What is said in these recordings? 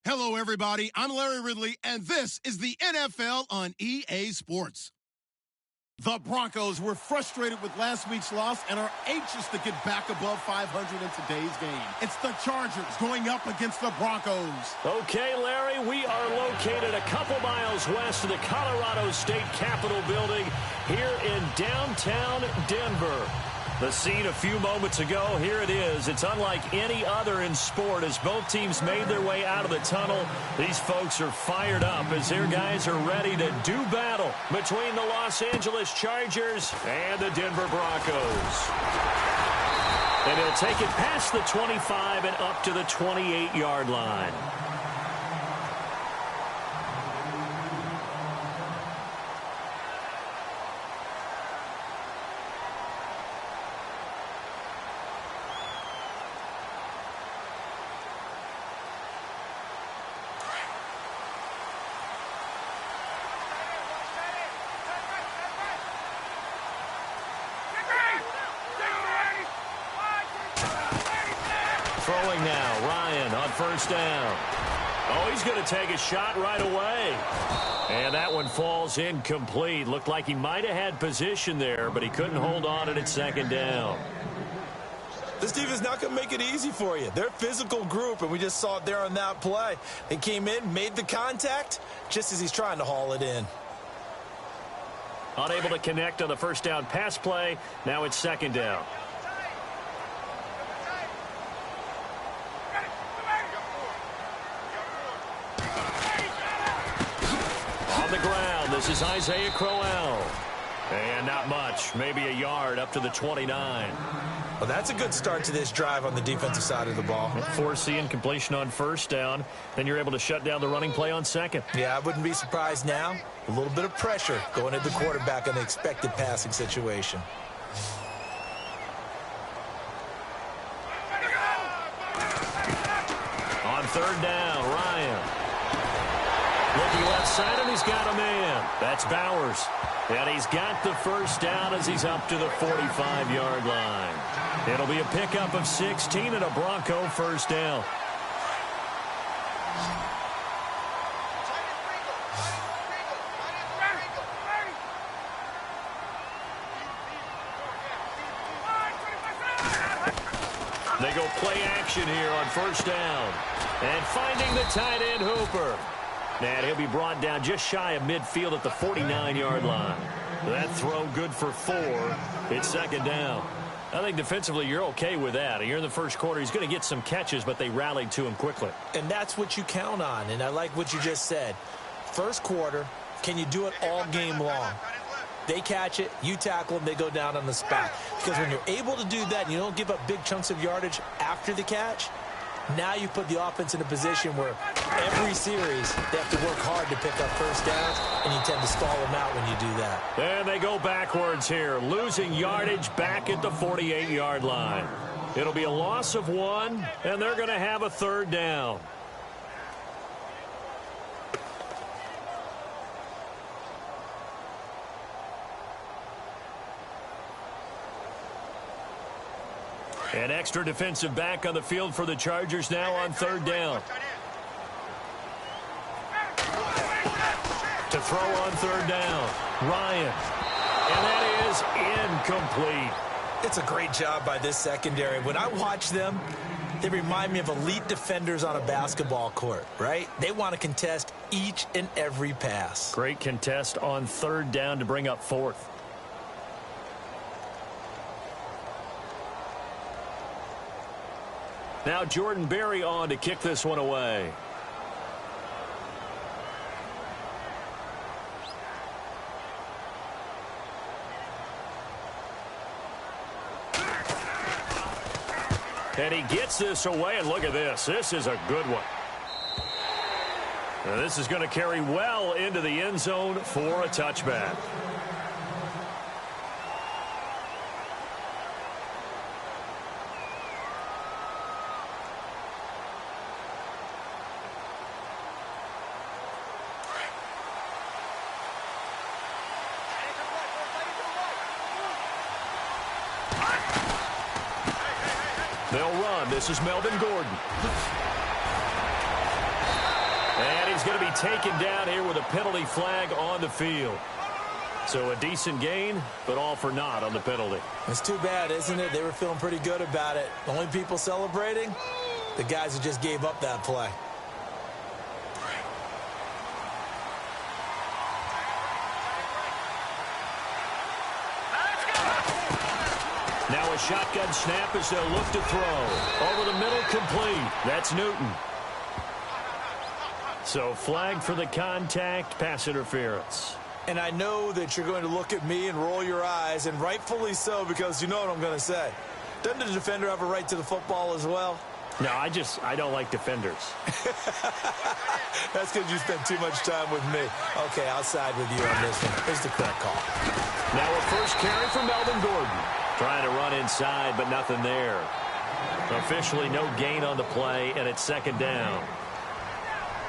Hello, everybody. I'm Larry Ridley, and this is the NFL on EA Sports. The Broncos were frustrated with last week's loss and are anxious to get back above 500 in today's game. It's the Chargers going up against the Broncos. Okay, Larry, we are located a couple miles west of the Colorado State Capitol building here in downtown Denver. The scene a few moments ago, here it is. It's unlike any other in sport as both teams made their way out of the tunnel. These folks are fired up as their guys are ready to do battle between the Los Angeles Chargers and the Denver Broncos. And he'll take it past the 25 and up to the 28-yard line. Throwing now, Ryan on first down. Oh, he's going to take a shot right away. And that one falls incomplete. Looked like he might have had position there, but he couldn't hold on at second down. This defense is not going to make it easy for you. They're a physical group, and we just saw it there on that play. They came in, made the contact, just as he's trying to haul it in. Unable to connect on the first down pass play. Now it's second down. On the ground, this is Isaiah Crowell. And not much, maybe a yard up to the 29. Well, that's a good start to this drive on the defensive side of the ball. Force the incompletion on first down. Then you're able to shut down the running play on second. Yeah, I wouldn't be surprised now. A little bit of pressure going at the quarterback on the expected passing situation. On third down, Ryan. Looking left side, and he's got a man. That's Bowers. And he's got the first down as he's up to the 45-yard line. It'll be a pickup of 16 and a Bronco first down. They go play action here on first down. And finding the tight end, Hooper. And he'll be brought down just shy of midfield at the 49-yard line. That throw good for 4. It's second down. I think defensively you're okay with that. You're in the first quarter. He's going to get some catches, but they rallied to him quickly. And that's what you count on, and I like what you just said. First quarter, can you do it all game long? They catch it, you tackle them, they go down on the spot. Because when you're able to do that and you don't give up big chunks of yardage after the catch, now you put the offense in a position where every series they have to work hard to pick up first downs, and you tend to stall them out when you do that. And they go backwards here, losing yardage back at the 48-yard line. It'll be a loss of 1, and they're going to have a third down. An extra defensive back on the field for the Chargers now on third down. To throw on third down, Ryan. And that is incomplete. It's a great job by this secondary. When I watch them, they remind me of elite defenders on a basketball court, right? They want to contest each and every pass. Great contest on third down to bring up fourth. Now Jordan Berry on to kick this one away. And he gets this away, and look at this. This is a good one. Now this is going to carry well into the end zone for a touchback. They'll run. This is Melvin Gordon. he's going to be taken down here with a penalty flag on the field. So a decent gain, but all for naught on the penalty. It's too bad, isn't it? They were feeling pretty good about it. The only people celebrating, the guys who just gave up that play. Now a shotgun snap as they'll look to throw. Over the middle, complete. That's Newton. So flag for the contact, pass interference. And I know that you're going to look at me and roll your eyes, and rightfully so, because you know what I'm going to say. Doesn't the defender have a right to the football as well? No, I don't like defenders. That's because you spend too much time with me. Okay, I'll side with you on this one. Here's the correct call. Now a first carry for Melvin Gordon. Trying to run inside, but nothing there. Officially no gain on the play, and it's second down.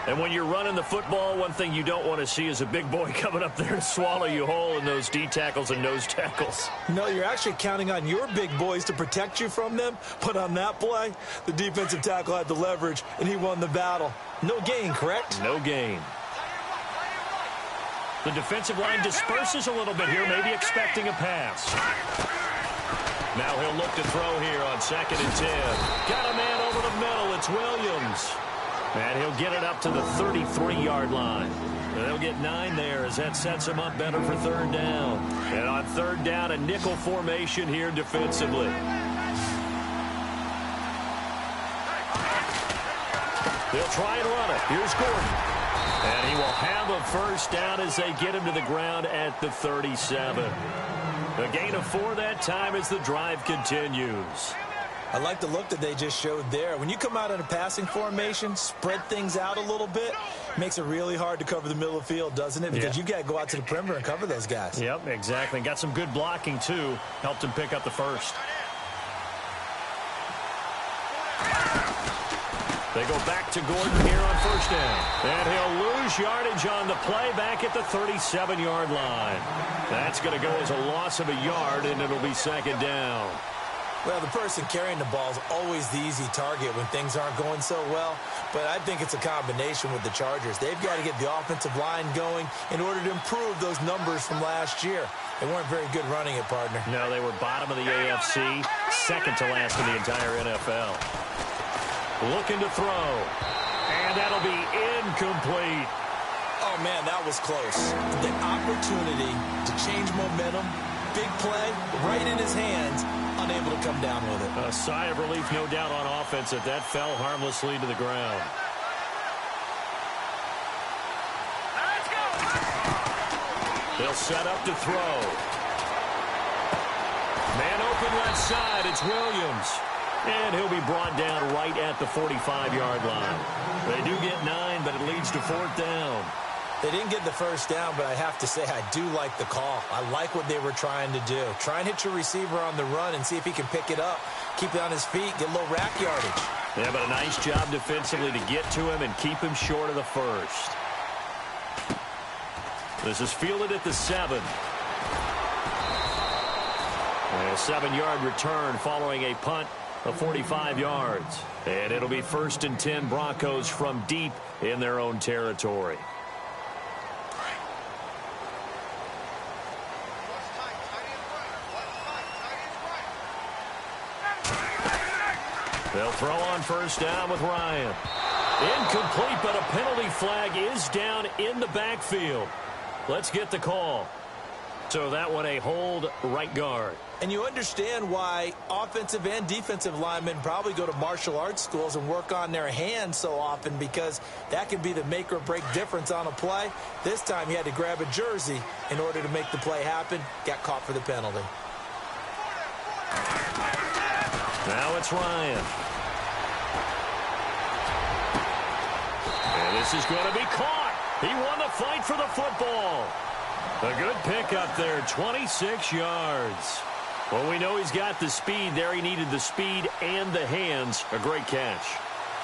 And when you're running the football, one thing you don't want to see is a big boy coming up there and swallow you whole in those D tackles and nose tackles. No, you're actually counting on your big boys to protect you from them. But on that play, the defensive tackle had the leverage, and he won the battle. No gain, correct? No gain. The defensive line disperses a little bit here, maybe expecting a pass. Now he'll look to throw here on 2nd and 10. Got a man over the middle. It's Williams. And he'll get it up to the 33-yard line. They'll get 9 there as that sets him up better for 3rd down. And on 3rd down, a nickel formation here defensively. They'll try and run it. Here's Gordon. And he will have a first down as they get him to the ground at the 37. A gain of 4 that time as the drive continues. I like the look that they just showed there. When you come out in a passing formation, spread things out a little bit, makes it really hard to cover the middle of the field, doesn't it? Because you've got to go out to the perimeter and cover those guys. Yep, exactly. Got some good blocking, too. Helped him pick up the first. They go back to Gordon here on 1st down. And he'll lose yardage on the play back at the 37-yard line. That's going to go as a loss of a yard, and it'll be 2nd down. Well, the person carrying the ball is always the easy target when things aren't going so well. But I think it's a combination with the Chargers. They've got to get the offensive line going in order to improve those numbers from last year. They weren't very good running it, partner. No, they were bottom of the AFC, second to last in the entire NFL. Looking to throw. And that'll be incomplete. Oh, man, that was close. The opportunity to change momentum, big play, right in his hands, unable to come down with it. A sigh of relief, no doubt, on offense that that fell harmlessly to the ground. Let's go. They'll set up to throw. Man open left side, it's Williams. And he'll be brought down right at the 45-yard line. They do get 9, but it leads to 4th down. They didn't get the first down, but I have to say I do like the call. I like what they were trying to do. Try and hit your receiver on the run and see if he can pick it up. Keep it on his feet, get a little rack yardage. Yeah, but a nice job defensively to get to him and keep him short of the first. This is fielded at the 7. And a 7-yard return following a punt of 45 yards. And it'll be 1st and 10 Broncos from deep in their own territory. They'll throw on 1st down with Ryan. Incomplete, but a penalty flag is down in the backfield. Let's get the call. So that one a hold right guard. And you understand why offensive and defensive linemen probably go to martial arts schools and work on their hands so often, because that can be the make or break difference on a play. This time he had to grab a jersey in order to make the play happen. Got caught for the penalty. Now it's Ryan. And this is going to be caught. He won the fight for the football. A good pickup there, 26 yards. Well, we know he's got the speed there. He needed the speed and the hands. A great catch.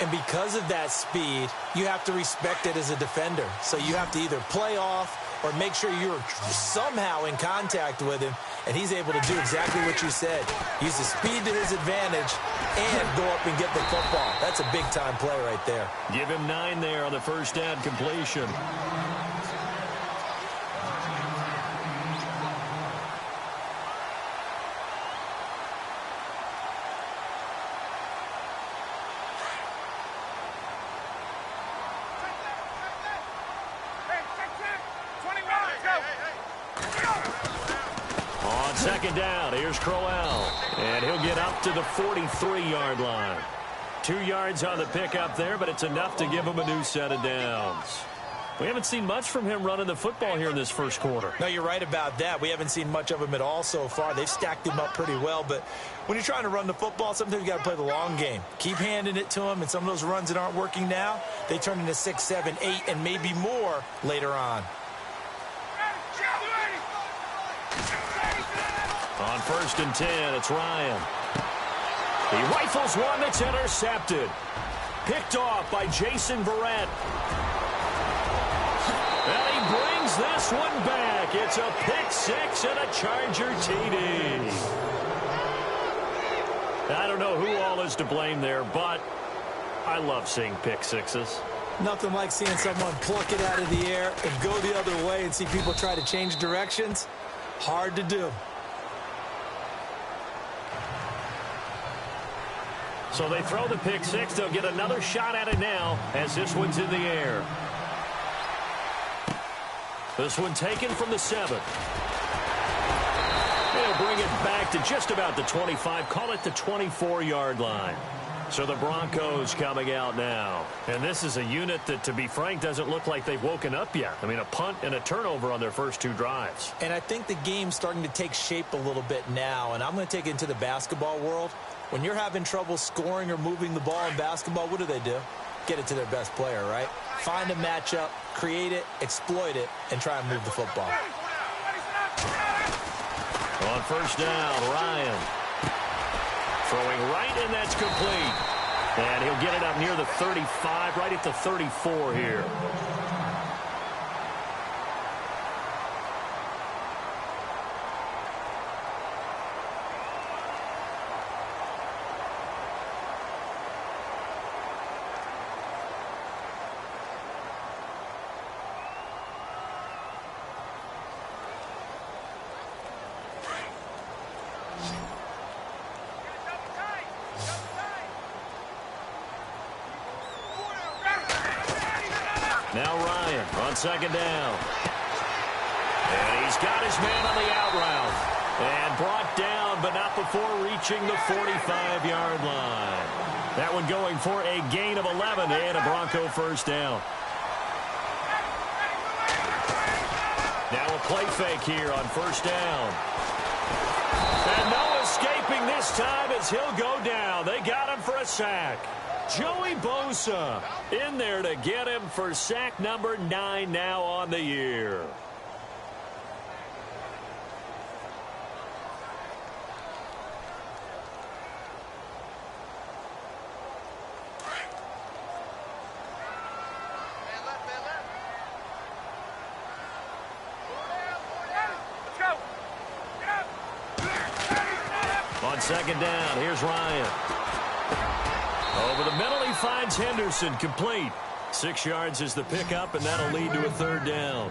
And because of that speed, you have to respect it as a defender. So you have to either play off or make sure you're somehow in contact with him, and he's able to do exactly what you said. Use the speed to his advantage and go up and get the football. That's a big-time play right there. Give him 9 there on the first down completion. Second down, here's Crowell, and he'll get up to the 43-yard line. 2 yards on the pickup there, but it's enough to give him a new set of downs. We haven't seen much from him running the football here in this first quarter. No, you're right about that. We haven't seen much of him at all so far. They've stacked him up pretty well, but when you're trying to run the football, sometimes you got to play the long game. Keep handing it to him, and some of those runs that aren't working now, they turn into 6, 7, 8, and maybe more later on. On 1st and 10, it's Ryan. He rifles one that's intercepted. Picked off by Jason Verrett. And he brings this one back. It's a pick 6 and a Charger TD. I don't know who all is to blame there, but I love seeing pick sixes. Nothing like seeing someone pluck it out of the air and go the other way and see people try to change directions. Hard to do. So they throw the pick 6. They'll get another shot at it now as this one's in the air. This one taken from the 7. They'll bring it back to just about the 25. Call it the 24-yard line. So the Broncos coming out now. And this is a unit that, to be frank, doesn't look like they've woken up yet. I mean, a punt and a turnover on their first 2 drives. And I think the game's starting to take shape a little bit now. And I'm going to take it into the basketball world. When you're having trouble scoring or moving the ball in basketball, what do? Get it to their best player, right? Find a matchup, create it, exploit it, and try and move the football. On 1st down, Ryan. Throwing right, and that's complete. And he'll get it up near the 35, right at the 34 here. Now Ryan on 2nd down. And he's got his man on the out route. And brought down, but not before reaching the 45-yard line. That one going for a gain of 11 and a Bronco first down. Now a play fake here on 1st down. And no escaping this time as he'll go down. They got him for a sack. Joey Bosa in there to get him for sack number 9 now on the year. On 2nd down, here's Ryan. Over the middle, he finds Henderson, complete. 6 yards is the pickup, and that'll lead to a 3rd down.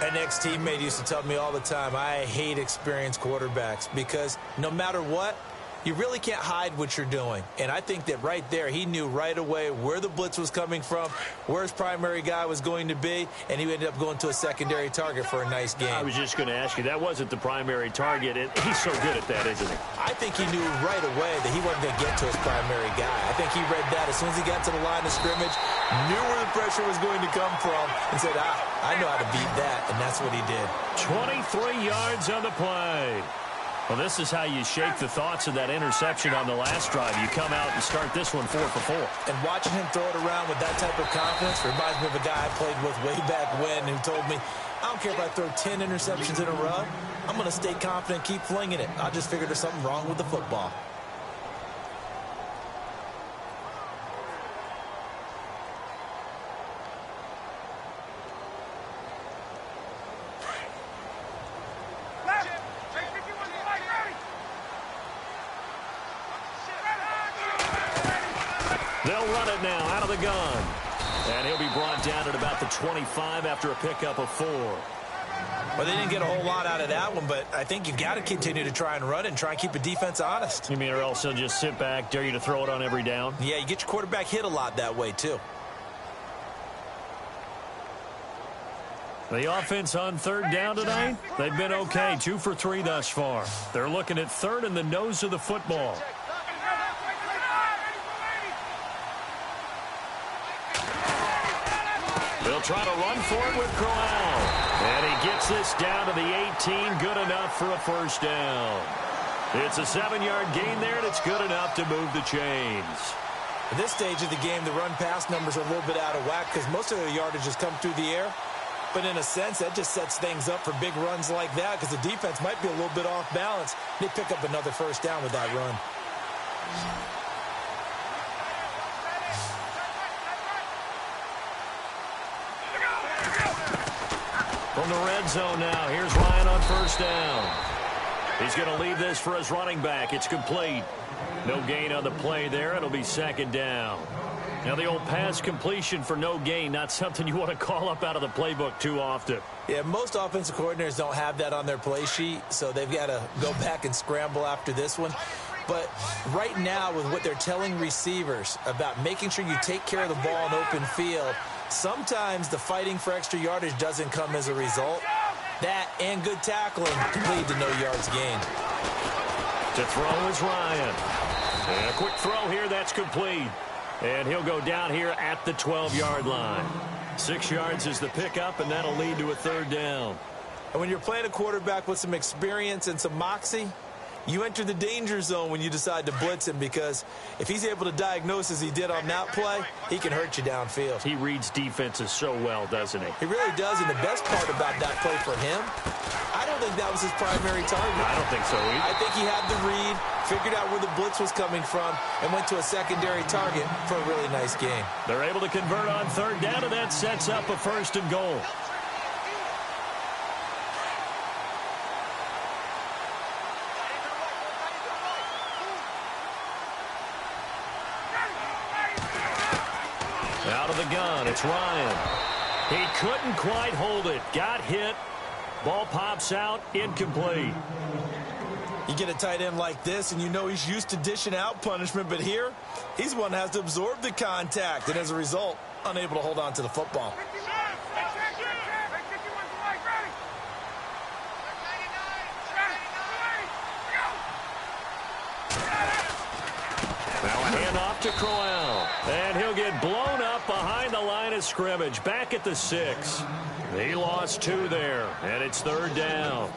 An ex-teammate used to tell me all the time, I hate experienced quarterbacks because no matter what, you really can't hide what you're doing. And I think that right there, he knew right away where the blitz was coming from, where his primary guy was going to be, and he ended up going to a secondary target for a nice game. I was just going to ask you, that wasn't the primary target, and he's so good at that, isn't he? I think he knew right away that he wasn't going to get to his primary guy. I think he read that as soon as he got to the line of scrimmage, knew where the pressure was going to come from, and said, I know how to beat that, and that's what he did. 23 yards on the play. Well, this is how you shake the thoughts of that interception on the last drive. You come out and start this one 4 for 4. And watching him throw it around with that type of confidence reminds me of a guy I played with way back when who told me, I don't care if I throw 10 interceptions in a row. I'm going to stay confident, keep flinging it. I just figured there's something wrong with the football. They'll run it now out of the gun. And he'll be brought down at about the 25 after a pickup of 4. Well, they didn't get a whole lot out of that one, but I think you've got to continue to try and run it and try and keep the defense honest. You mean or else they'll just sit back, dare you to throw it on every down? Yeah, you get your quarterback hit a lot that way, too. The offense on third down tonight, they've been okay, 2 for 3 thus far. They're looking at third in the nose of the football. They'll try to run for it with Crowell. And he gets this down to the 18, good enough for a first down. It's a 7-yard gain there, and it's good enough to move the chains. At this stage of the game, the run-pass numbers are a little bit out of whack because most of the yardage has come through the air. But in a sense, that just sets things up for big runs like that because the defense might be a little bit off balance. They pick up another first down with that run. From the red zone now, here's Ryan on first down. He's going to leave this for his running back. It's complete. No gain on the play there. It'll be second down. Now, the old pass completion for no gain, not something you want to call up out of the playbook too often. Yeah, most offensive coordinators don't have that on their play sheet, so they've got to go back and scramble after this one. But right now, with what they're telling receivers about making sure you take care of the ball in open field, sometimes the fighting for extra yardage doesn't come as a result. That and good tackling can lead to no yards gained. To throw is Ryan. And a quick throw here, that's complete. And he'll go down here at the 12-yard line. 6 yards is the pickup, and that'll lead to a third down. And when you're playing a quarterback with some experience and some moxie, you enter the danger zone when you decide to blitz him because if he's able to diagnose as he did on that play, he can hurt you downfield. He reads defenses so well, doesn't he? He really does, and the best part about that play for him, I don't think that was his primary target. I don't think so either. I think he had the read, figured out where the blitz was coming from, and went to a secondary target for a really nice gain. They're able to convert on third down, and that sets up a first and goal. Out of the gun, it's Ryan. He couldn't quite hold it. Got hit. Ball pops out, incomplete. You get a tight end like this, and you know he's used to dishing out punishment, but here, he's one that has to absorb the contact, and as a result, unable to hold on to the football. Now a handoff to Crowell, and he'll get blown up behind the line of scrimmage, back at the 6. He lost 2 there, and it's third down.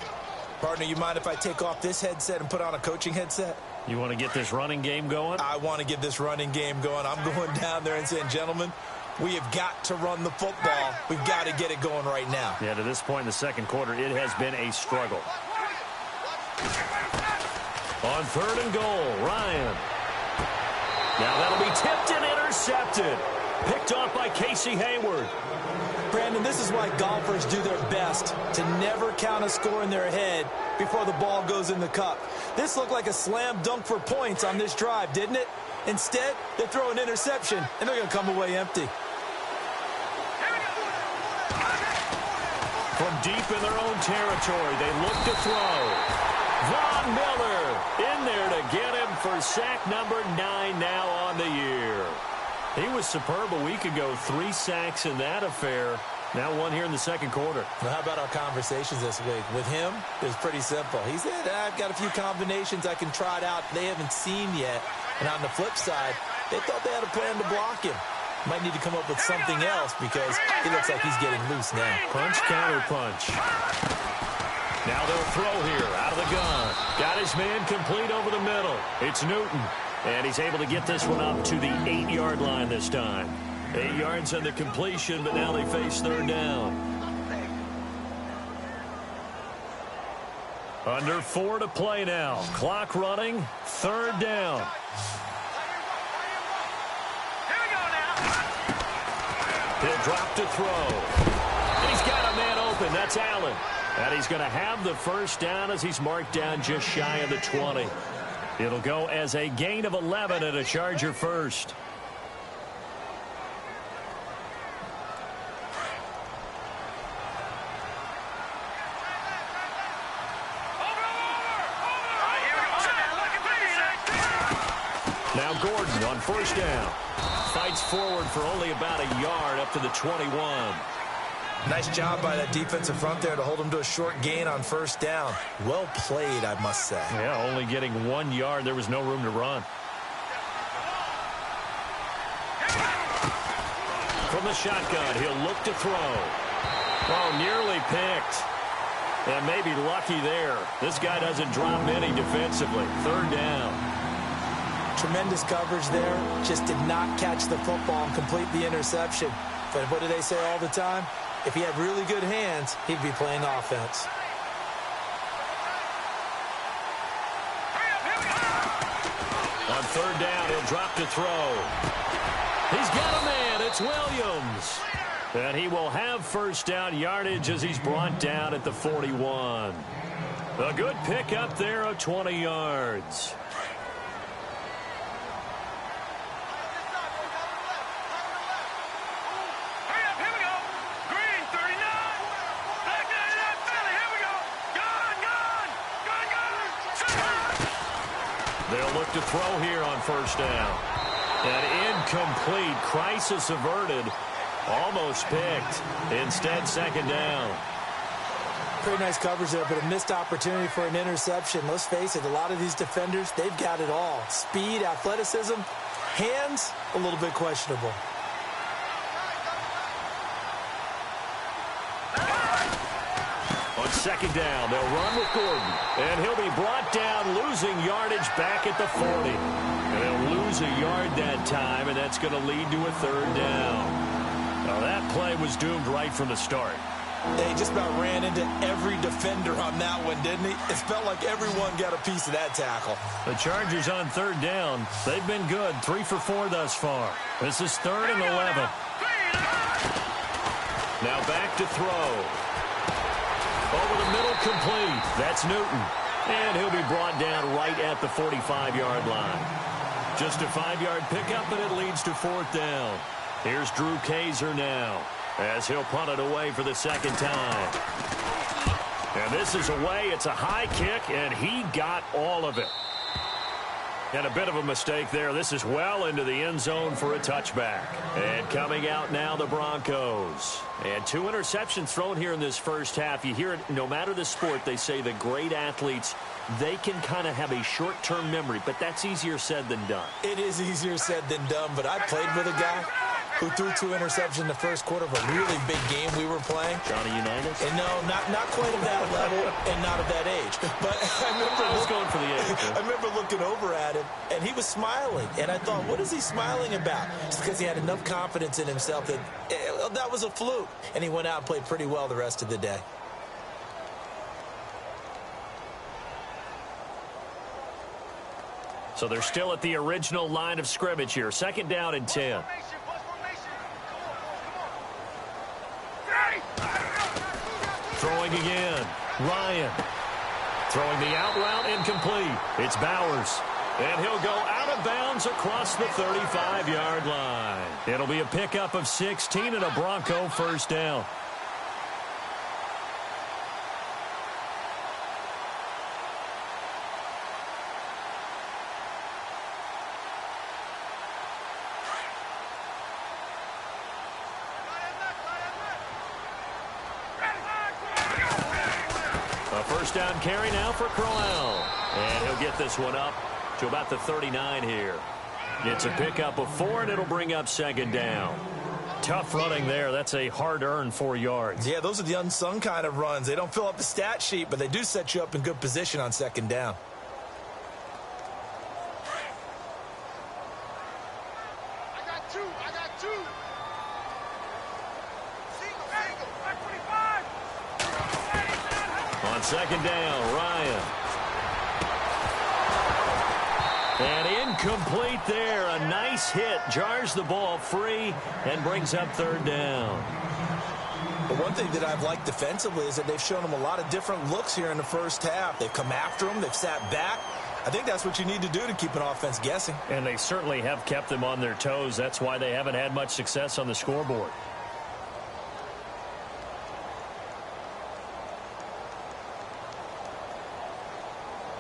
Partner, you mind if I take off this headset and put on a coaching headset? You want to get this running game going? I want to get this running game going. I'm going down there and saying, gentlemen, we have got to run the football. We've got to get it going right now. Yeah, to this point in the second quarter, it has been a struggle. On third and goal, Ryan. Now that'll be tipped and intercepted. Picked off by Casey Hayward. Brandon, this is why golfers do their best to never count a score in their head before the ball goes in the cup. This looked like a slam dunk for points on this drive, didn't it? Instead, they throw an interception, and they're going to come away empty. From deep in their own territory, they look to throw. Von Miller in there to get him for sack number 9 now on the year. He was superb a week ago. 3 sacks in that affair. Now 1 here in the second quarter. Well, how about our conversations this week? With him, it was pretty simple. He said, I've got a few combinations I can try it out they haven't seen yet. And on the flip side, they thought they had a plan to block him. Might need to come up with something else because he looks like he's getting loose now. Punch, counter punch. Now they'll throw here out of the gun. Got his man complete over the middle. It's Newton. And he's able to get this one up to the 8-yard line this time. 8 yards on the completion, but now they face third down. Under 4 to play now. Clock running. Third down. He'll drop to throw. And he's got a man open. That's Allen. And he's going to have the first down as he's marked down just shy of the 20. It'll go as a gain of 11 and a Charger first. Now Gordon on first down. Fights forward for only about a yard up to the 21. Nice job by that defensive front there to hold him to a short gain on first down. Well played, I must say. Yeah, only getting 1 yard. There was no room to run. From the shotgun, he'll look to throw. Oh, nearly picked. And maybe lucky there. This guy doesn't drop many defensively. Third down. Tremendous coverage there. Just did not catch the football and complete the interception. But what do they say all the time? If he had really good hands, he'd be playing offense. On third down, he'll drop to throw. He's got a man. It's Williams. And he will have first down yardage as he's brought down at the 41. A good pickup there of 20 yards. They'll look to throw here on first down. An incomplete. Crisis averted. Almost picked. Instead, second down. Pretty nice coverage there, but a missed opportunity for an interception. Let's face it, a lot of these defenders, they've got it all. Speed, athleticism, hands, a little bit questionable. On second down, they'll run with Gordon. And he'll be brought down, losing yardage back at the 40. And they'll lose a yard that time, and that's going to lead to a third down. Now, that play was doomed right from the start. They just about ran into every defender on that one, didn't he? It felt like everyone got a piece of that tackle. The Chargers on third down. They've been good. 3 for 4 thus far. This is 3rd and 11. Now back to throw. Over the middle, complete. That's Newton. And he'll be brought down right at the 45-yard line. Just a 5-yard pickup, and it leads to 4th down. Here's Drew Kaiser now as he'll punt it away for the second time. And this is away. It's a high kick, and he got all of it. And a bit of a mistake there. This is well into the end zone for a touchback. And coming out now, the Broncos. And 2 interceptions thrown here in this first half. You hear it, no matter the sport, they say the great athletes, they can kind of have a short-term memory, but that's easier said than done. It is easier said than done, but I played with a guy who threw 2 interceptions in the first quarter of a really big game we were playing. Johnny Unitas? And no, not quite at that level and not at that age. But I was going for the age. I remember looking over at him, and he was smiling. And I thought, what is he smiling about? It's because he had enough confidence in himself that that was a fluke. And he went out and played pretty well the rest of the day. So they're still at the original line of scrimmage here. 2nd down and 10. Throwing again. Ryan. Throwing the out route, incomplete. It's Bowers. And he'll go out of bounds across the 35-yard line. It'll be a pickup of 16 and a Bronco first down. First down carry now for Crowell. And he'll get this one up to about the 39 here. It's a pickup of 4, and it'll bring up 2nd down. Tough running there. That's a hard-earned 4 yards. Yeah, those are the unsung kind of runs. They don't fill up the stat sheet, but they do set you up in good position on 2nd down. I got two. On 2nd down, Ryan. And incomplete there. A nice hit. Jars the ball free and brings up 3rd down. But one thing that I've liked defensively is that they've shown them a lot of different looks here in the first half. They've come after them. They've sat back. I think that's what you need to do to keep an offense guessing. And they certainly have kept them on their toes. That's why they haven't had much success on the scoreboard.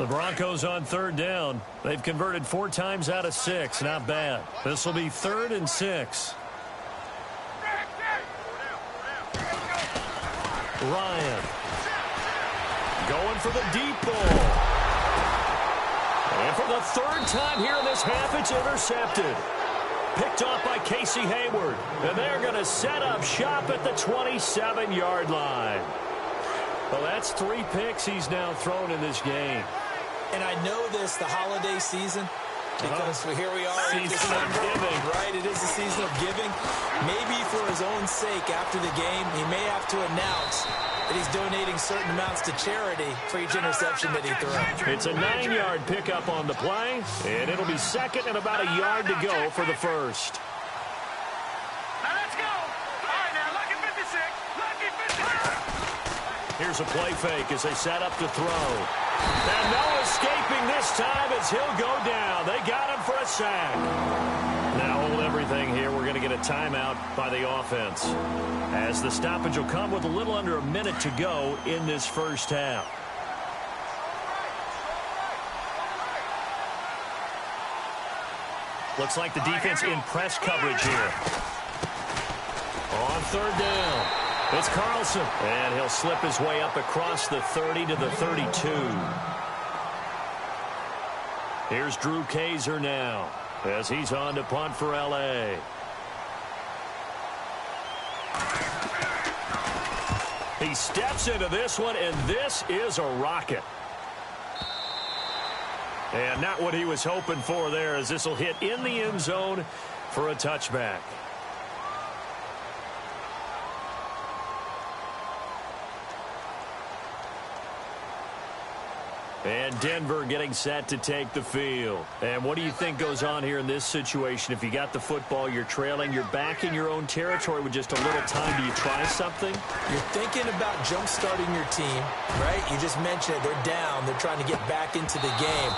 The Broncos on third down. They've converted 4 times out of 6. Not bad. This will be 3rd and 6. Ryan. Going for the deep ball. And for the 3rd time here in this half, it's intercepted. Picked off by Casey Hayward. And they're going to set up shop at the 27-yard line. Well, that's 3 picks he's now thrown in this game. And I know this, the holiday season, because here we are in December, right? It is the season of giving. Maybe for his own sake, after the game, he may have to announce that he's donating certain amounts to charity for each interception that he throws. It's a 9-yard pickup on the play, and it'll be 2nd and about a yard to go for the 1st. Now let's go. All right, now, lucky 56. Lucky 56. Here's a play fake as they set up to throw. And no escaping this time as he'll go down. They got him for a sack. Now hold everything here. We're going to get a timeout by the offense, as the stoppage will come with a little under a minute to go in this first half. Looks like the defense in press coverage here. On 3rd down, it's Carlson, and he'll slip his way up across the 30 to the 32. Here's Drew Kaiser now, as he's on to punt for L.A. He steps into this one, and this is a rocket. And not what he was hoping for there, as this will hit in the end zone for a touchback. And Denver getting set to take the field. And what do you think goes on here in this situation? If you got the football, you're trailing, you're back in your own territory with just a little time. Do you try something? You're thinking about jump-starting your team, right? You just mentioned it. They're down. They're trying to get back into the game.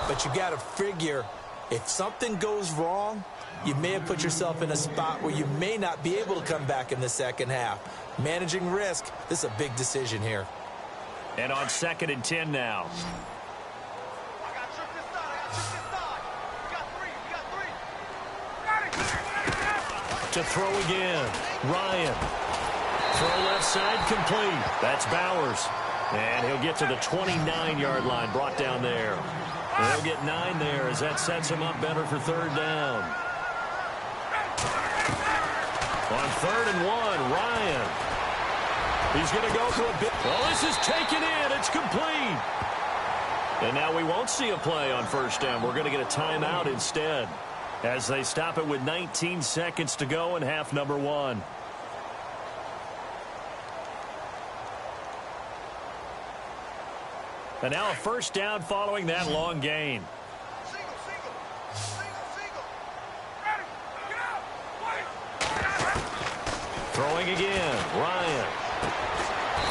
But you got to figure, if something goes wrong, you may have put yourself in a spot where you may not be able to come back in the second half. Managing risk, this is a big decision here. And on 2nd and 10 now. I got tripped this side. I got tripped this side. We got 3. We got 3. Got it. To throw again. Ryan. Throw left side complete. That's Bowers. And he'll get to the 29-yard line, brought down there. And he'll get 9 there as that sets him up better for 3rd down. On 3rd and 1, Ryan. He's going to go for a bit. Well, this is taken in. It's complete. And now we won't see a play on 1st down. We're going to get a timeout instead, as they stop it with 19 seconds to go in half number 1. And now a 1st down following that long gain. Single. Ready. Get out. Throwing again. Ryan.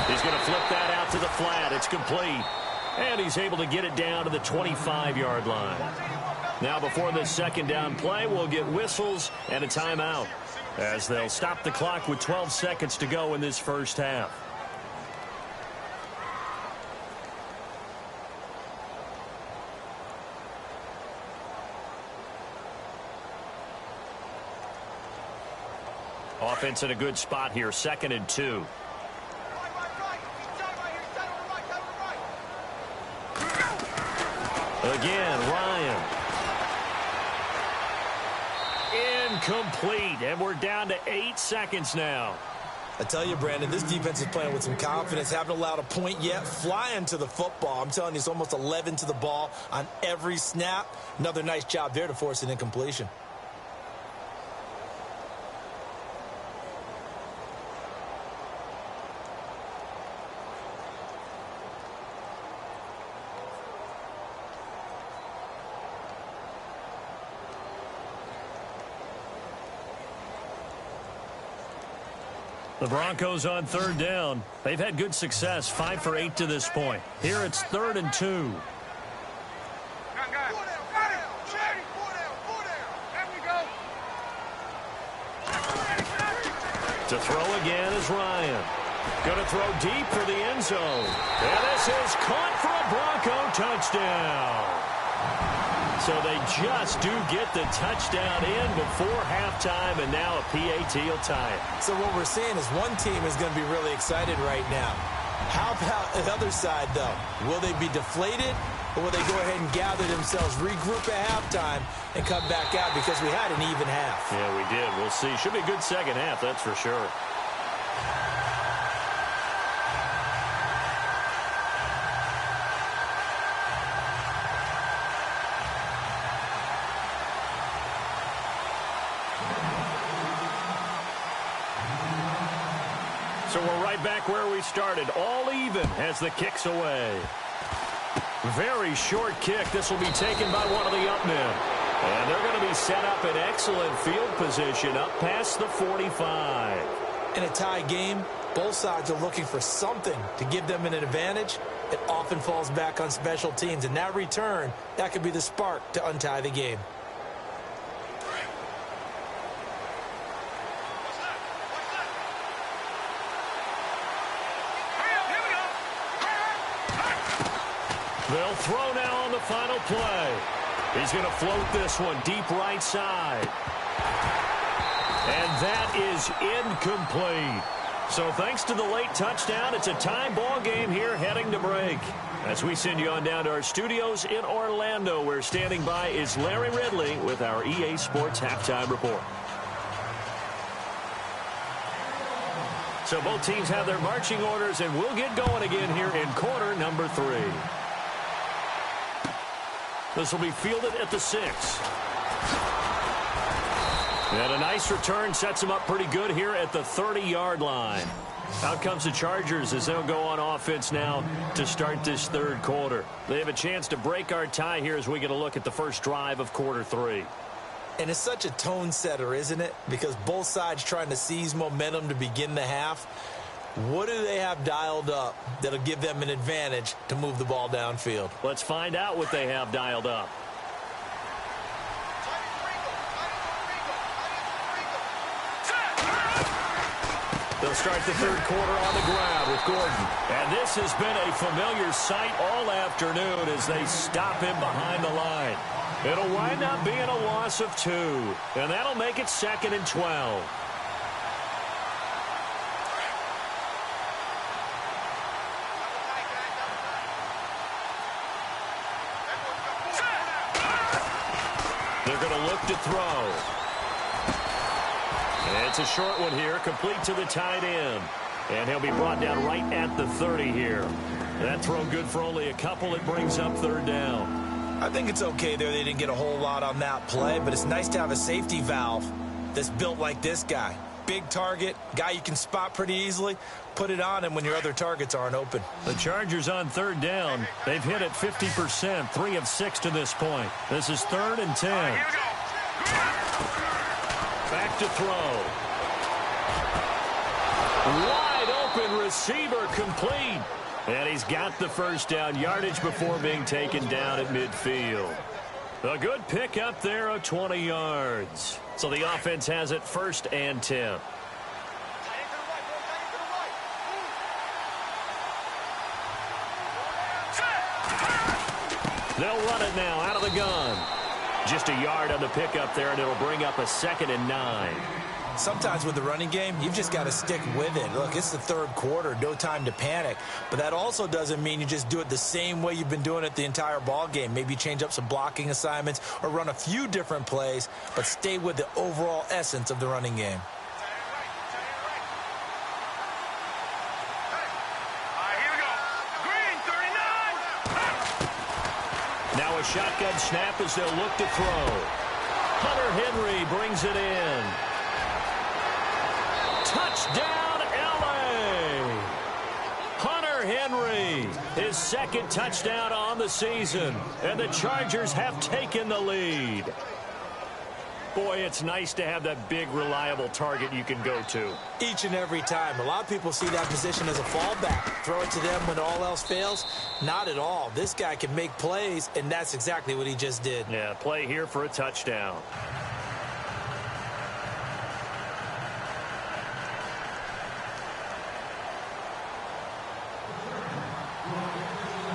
He's going to flip that out to the flat. It's complete. And he's able to get it down to the 25-yard line. Now before this 2nd down play, we'll get whistles and a timeout, as they'll stop the clock with 12 seconds to go in this first half. Offense in a good spot here, 2nd and 2. Again, Ryan. Incomplete, and we're down to 8 seconds now. I tell you, Brandon, this defense is playing with some confidence. Haven't allowed a point yet. Flying to the football. I'm telling you, it's almost 11 to the ball on every snap. Another nice job there to force an incompletion. The Broncos on 3rd down. They've had good success, 5 for 8 to this point. Here it's 3rd and 2. Got it. Shady. 4 down. There we go. To throw again is Ryan. Going to throw deep for the end zone. And this is caught for a Bronco touchdown. So they just do get the touchdown in before halftime, and now a PAT will tie it. So what we're seeing is one team is going to be really excited right now. How about the other side, though? Will they be deflated, or will they go ahead and gather themselves, regroup at halftime, and come back out because we had an even half? Yeah, we did. We'll see. Should be a good second half, that's for sure. So we're right back where we started. All even as the kick's away. Very short kick. This will be taken by one of the up men. And they're going to be set up in excellent field position up past the 45. In a tie game, both sides are looking for something to give them an advantage. It often falls back on special teams. And that return, that could be the spark to untie the game. They'll throw now on the final play. He's going to float this one deep right side. And that is incomplete. So thanks to the late touchdown, it's a tie ball game here heading to break. As we send you on down to our studios in Orlando, where standing by is Larry Ridley with our EA Sports Halftime Report. So both teams have their marching orders, and we'll get going again here in quarter number 3. This will be fielded at the 6. And a nice return sets them up pretty good here at the 30-yard line. Out comes the Chargers as they'll go on offense now to start this third quarter. They have a chance to break our tie here as we get a look at the first drive of quarter 3. And it's such a tone setter, isn't it? Because both sides trying to seize momentum to begin the half. What do they have dialed up that'll give them an advantage to move the ball downfield? Let's find out what they have dialed up. They'll start the third quarter on the ground with Gordon. And this has been a familiar sight all afternoon as they stop him behind the line. It'll wind up being a loss of 2. And that'll make it 2nd and 12. They're going to look to throw. And it's a short one here, complete to the tight end. And he'll be brought down right at the 30 here. That throw good for only a couple. It brings up third down. I think it's okay there. They didn't get a whole lot on that play, but it's nice to have a safety valve that's built like this guy. Big target, guy you can spot pretty easily. Put it on him when your other targets aren't open. The Chargers on third down. They've hit it 50%, 3 of 6 to this point. This is 3rd and 10. Back to throw. Wide open receiver complete. And he's got the first down, yardage before being taken down at midfield. A good pick up there of 20 yards. So the offense has it 1st and 10. They'll run it now out of the gun. Just a yard on the pickup there, and it'll bring up a 2nd and 9. Sometimes with the running game, you've just got to stick with it. Look, it's the third quarter, no time to panic. But that also doesn't mean you just do it the same way you've been doing it the entire ball game. Maybe change up some blocking assignments or run a few different plays, but stay with the overall essence of the running game. Now a shotgun snap as they'll look to throw. Hunter Henry brings it in. Touchdown, L.A. Hunter Henry, his 2nd touchdown on the season. And the Chargers have taken the lead. Boy, it's nice to have that big, reliable target you can go to. Each and every time. A lot of people see that position as a fallback. Throw it to them when all else fails. Not at all. This guy can make plays, and that's exactly what he just did. Yeah, play here for a touchdown.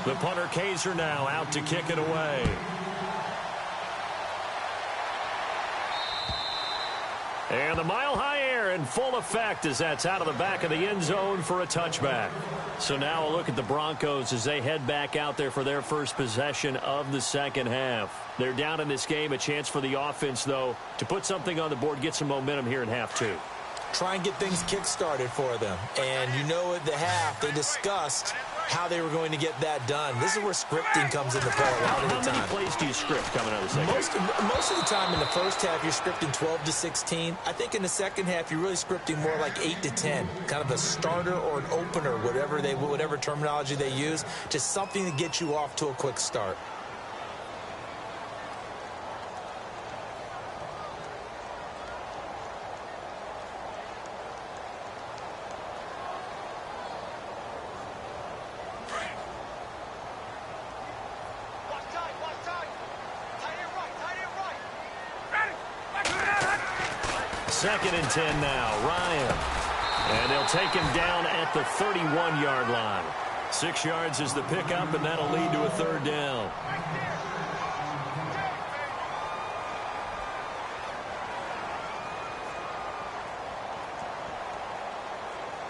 The punter Kaiser now out to kick it away. And the mile-high air in full effect as that's out of the back of the end zone for a touchback. So now a look at the Broncos as they head back out there for their first possession of the second half. They're down in this game. A chance for the offense, though, to put something on the board, get some momentum here in half two. Try and get things kick-started for them. And you know at the half, they discussed how they were going to get that done. This is where scripting comes into play a lot of the time. How many plays do you script coming out of the second half? Most of the time in the first half, you're scripting 12 to 16. I think in the second half, you're really scripting more like 8 to 10. Kind of a starter or an opener, whatever terminology they use. Just something to get you off to a quick start. Second and 10 now, Ryan. And they'll take him down at the 31-yard line. 6 yards is the pickup, and that'll lead to a third down.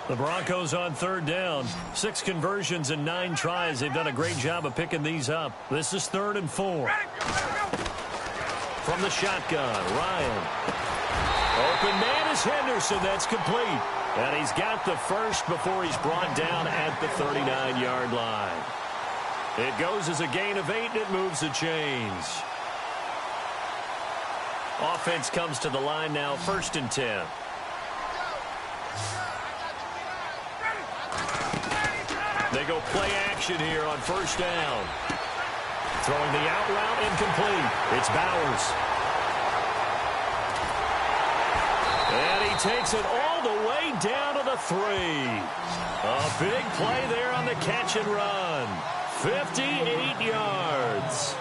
The Broncos on third down. 6 conversions and 9 tries. They've done a great job of picking these up. This is 3rd and 4. From the shotgun, Ryan. Open man is Henderson. That's complete. And he's got the first before he's brought down at the 39-yard line. It goes as a gain of 8, and it moves the chains. Offense comes to the line now, 1st and 10. They go play action here on 1st down. Throwing the out route incomplete. It's Bowers. And he takes it all the way down to the 3. A big play there on the catch and run. 58 yards.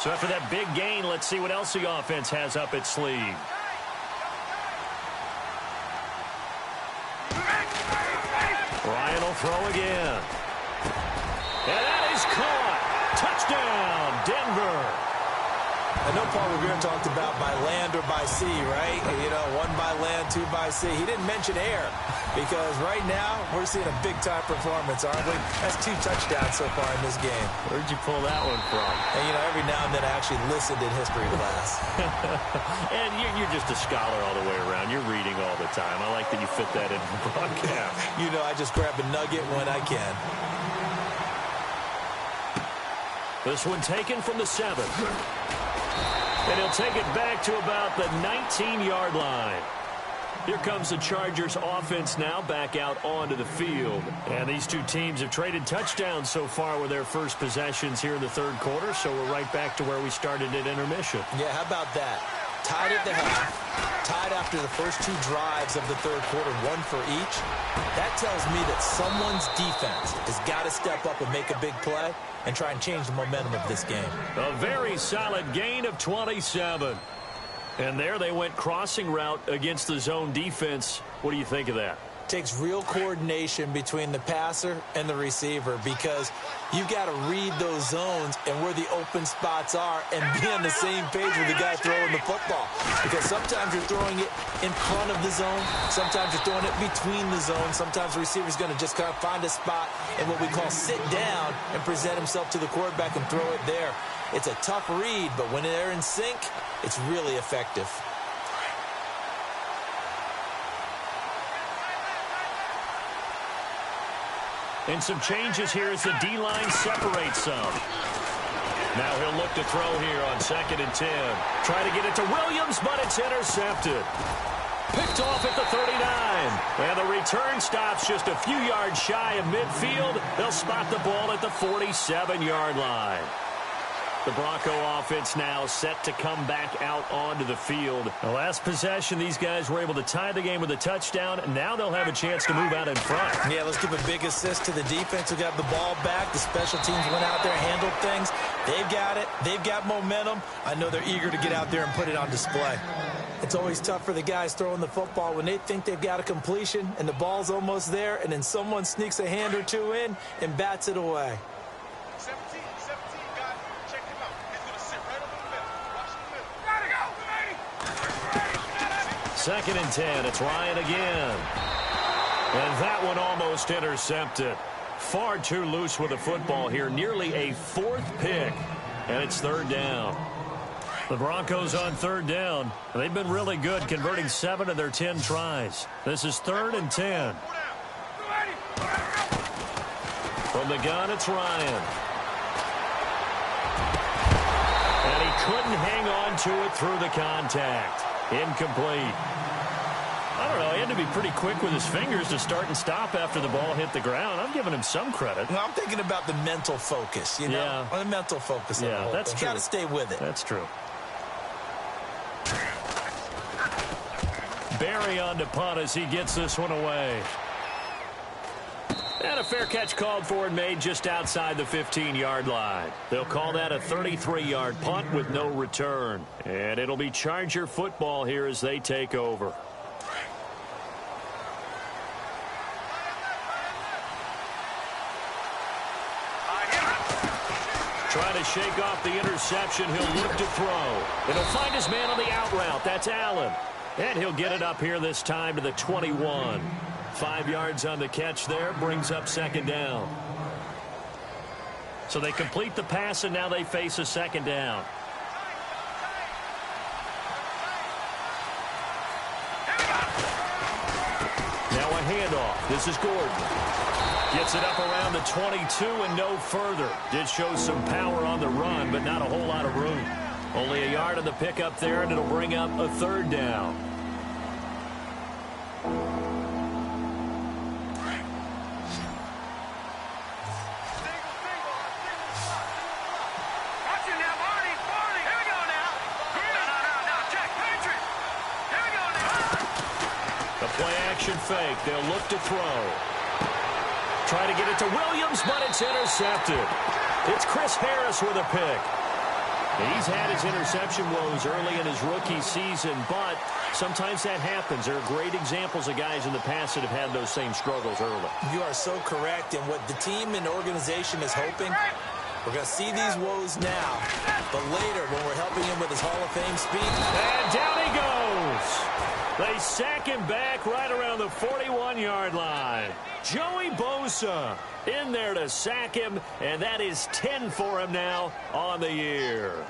So after that big gain, let's see what else the offense has up its sleeve. Ryan will throw again. And that is caught. Touchdown, Denver. I know Paul Revere talked about by land or by sea, right? You know, 1 by land, 2 by sea. He didn't mention air because right now we're seeing a big-time performance, aren't we? That's 2 touchdowns so far in this game. Where'd you pull that one from? And, you know, every now and then I actually listened in history class. And you're just a scholar all the way around. You're reading all the time. I like that you fit that in the broadcast. You know, I just grab a nugget when I can. This one taken from the 7. And he'll take it back to about the 19-yard line. Here comes the Chargers offense now back out onto the field. And these two teams have traded touchdowns so far with their first possessions here in the third quarter, so we're right back to where we started at intermission. Yeah, how about that? Tied at the half, tied after the first 2 drives of the third quarter, 1 for each. That tells me that someone's defense has got to step up and make a big play and try and change the momentum of this game. A very solid gain of 27. And there they went crossing route against the zone defense. What do you think of that? Takes real coordination between the passer and the receiver because you've got to read those zones and where the open spots are and be on the same page with the guy throwing the football. Because sometimes you're throwing it in front of the zone. Sometimes you're throwing it between the zones. Sometimes the receiver's going to just kind of find a spot and what we call sit down and present himself to the quarterback and throw it there. It's a tough read, but when they're in sync, it's really effective. And some changes here as the D-line separates some. Now he'll look to throw here on 2nd and 10. Try to get it to Williams, but it's intercepted. Picked off at the 39. And the return stops just a few yards shy of midfield. They'll spot the ball at the 47-yard line. The Bronco offense now set to come back out onto the field. The last possession, these guys were able to tie the game with a touchdown. Now they'll have a chance to move out in front. Yeah, let's give a big assist to the defense who got the ball back. The special teams went out there, handled things. They've got it. They've got momentum. I know they're eager to get out there and put it on display. It's always tough for the guys throwing the football when they think they've got a completion and the ball's almost there, and then someone sneaks a hand or two in and bats it away. 17, guys. Check him out. He's going to sit right over the middle. Watch the middle. Gotta go, 2nd and 10. It's Ryan again. And that one almost intercepted. Far too loose with the football here. Nearly a 4th pick. And it's 3rd down. The Broncos on 3rd down. They've been really good, converting 7 of their 10 tries. This is 3rd and 10. From the gun, it's Ryan. And he couldn't hang on to it through the contact. Incomplete. I don't know, he had to be pretty quick with his fingers to start and stop after the ball hit the ground. I'm giving him some credit. Well, I'm thinking about the mental focus, you know? Yeah. On the mental focus. Yeah, that's true. Got to stay with it. That's true. Barry on to punt as he gets this one away. And a fair catch called for and made just outside the 15-yard line. They'll call that a 33-yard punt with no return. And it'll be Charger football here as they take over. Trying to shake off the interception. He'll look to throw. And he'll find his man on the out route. That's Allen. And he'll get it up here this time to the 21. 5 yards on the catch there. Brings up 2nd down. So they complete the pass, and now they face a 2nd down. Now a handoff. This is Gordon. Gets it up around the 22 and no further. Did show some power on the run, but not a whole lot of room. Only a yard on the pickup there, and it'll bring up a 3rd down. The play-action fake. They'll look to throw. Try to get it to Williams, but it's intercepted. It's Chris Harris with a pick. He's had his interception woes early in his rookie season, but sometimes that happens. There are great examples of guys in the past that have had those same struggles early. You are so correct, and what the team and organization is hoping, we're going to see these woes now, but later when we're helping him with his Hall of Fame speech. And down he goes. They sack him back right around the 41-yard line. Joey Bosa in there to sack him, and that is 10 for him now on the year.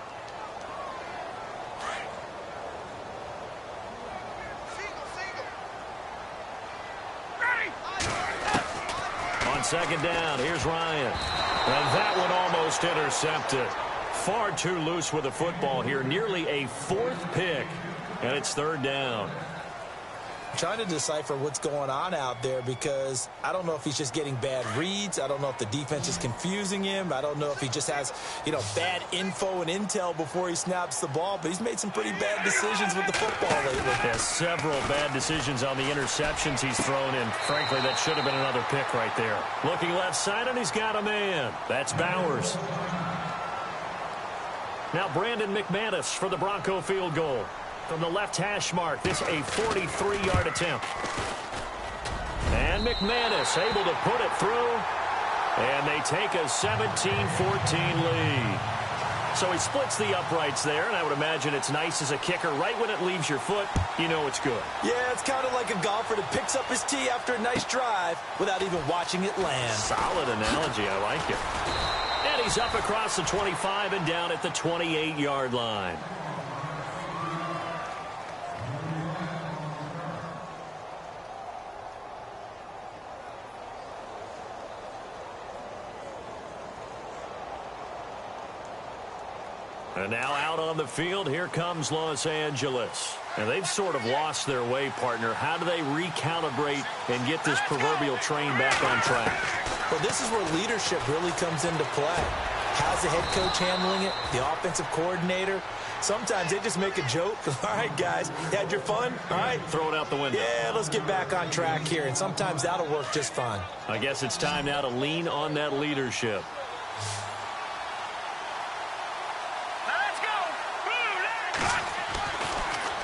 On 2nd down, here's Ryan. And that one almost intercepted. Far too loose with the football here. Nearly a 4th pick, and it's 3rd down. Trying to decipher what's going on out there because I don't know if he's just getting bad reads. I don't know if the defense is confusing him. I don't know if he just has, bad info and intel before he snaps the ball. But he's made some pretty bad decisions with the football lately. Yeah, several bad decisions on the interceptions he's thrown in. Frankly, that should have been another pick right there. Looking left side, and he's got a man. That's Bowers. Now Brandon McManus for the Bronco field goal. From the left hash mark, this a 43-yard attempt. And McManus able to put it through. And they take a 17-14 lead. So he splits the uprights there, and I would imagine it's nice as a kicker. Right when it leaves your foot, you know it's good. Yeah, it's kind of like a golfer that picks up his tee after a nice drive without even watching it land. Solid analogy. I like it. And he's up across the 25 and down at the 28-yard line. And now out on the field, here comes Los Angeles. And they've sort of lost their way, partner. How do they recalibrate and get this proverbial train back on track? Well, this is where leadership really comes into play. How's the head coach handling it? The offensive coordinator? Sometimes they just make a joke. All right, guys, you had your fun? All right. Throw it out the window. Yeah, let's get back on track here. And sometimes that'll work just fine. I guess it's time now to lean on that leadership.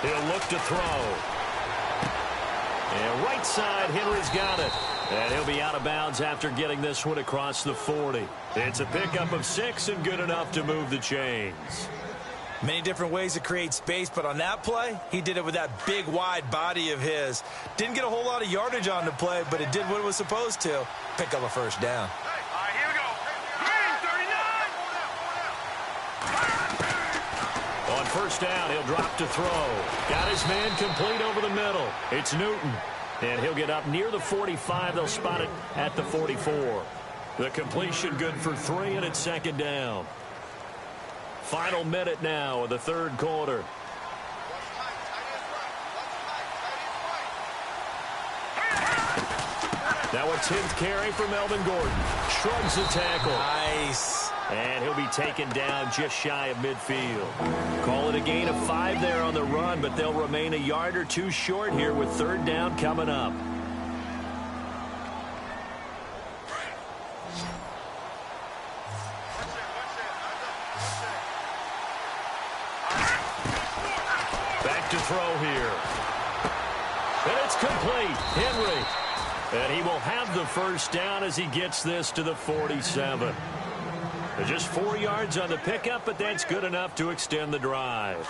He'll look to throw. And right side, Henry's got it. And he'll be out of bounds after getting this one across the 40. It's a pickup of 6 and good enough to move the chains. Many different ways to create space, but on that play, he did it with that big, wide body of his. Didn't get a whole lot of yardage on the play, but it did what it was supposed to. Pick up a first down. All right, here we go. Green, 39. On first down, he'll drop to throw. Got his man complete over the middle. It's Newton. And he'll get up near the 45. They'll spot it at the 44. The completion good for 3, and it's second down. Final minute now of the third quarter. Now a 10th carry for Melvin Gordon. Shrugs the tackle. Nice. And he'll be taken down just shy of midfield. Call it a gain of 5 there on the run, but they'll remain a yard or 2 short here with third down coming up. Back to throw here. And it's complete. Henry. And he will have the first down as he gets this to the 47. Just 4 yards on the pickup, but that's good enough to extend the drive.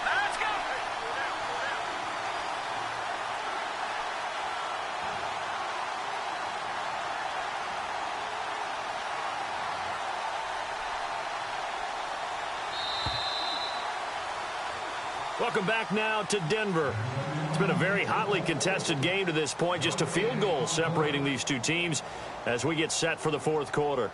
Let's go. Welcome back now to Denver. It's been a very hotly contested game to this point. Just a field goal separating these two teams as we get set for the fourth quarter.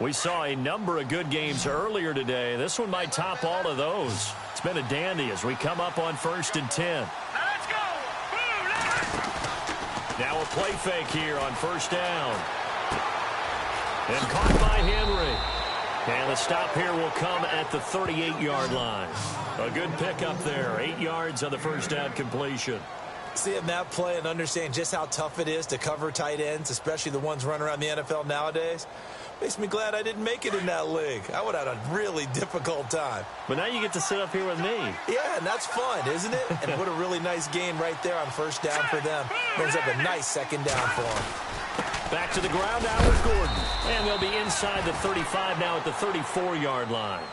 We saw a number of good games earlier today. This one might top all of those. It's been a dandy as we come up on 1st and 10. Let's go. Boom, let's... Now a play fake here on first down. And caught by Henry. And the stop here will come at the 38-yard line. A good pickup there. 8 yards on the first down completion. Seeing that play and understand just how tough it is to cover tight ends, especially the ones running around the NFL nowadays, makes me glad I didn't make it in that league. I would have had a really difficult time. But now you get to sit up here with me. Yeah, and that's fun, isn't it? And what a really nice gain right there on first down for them. Brings up a nice second down for them. Back to the ground now with Gordon. And they'll be inside the 35 now at the 34-yard line.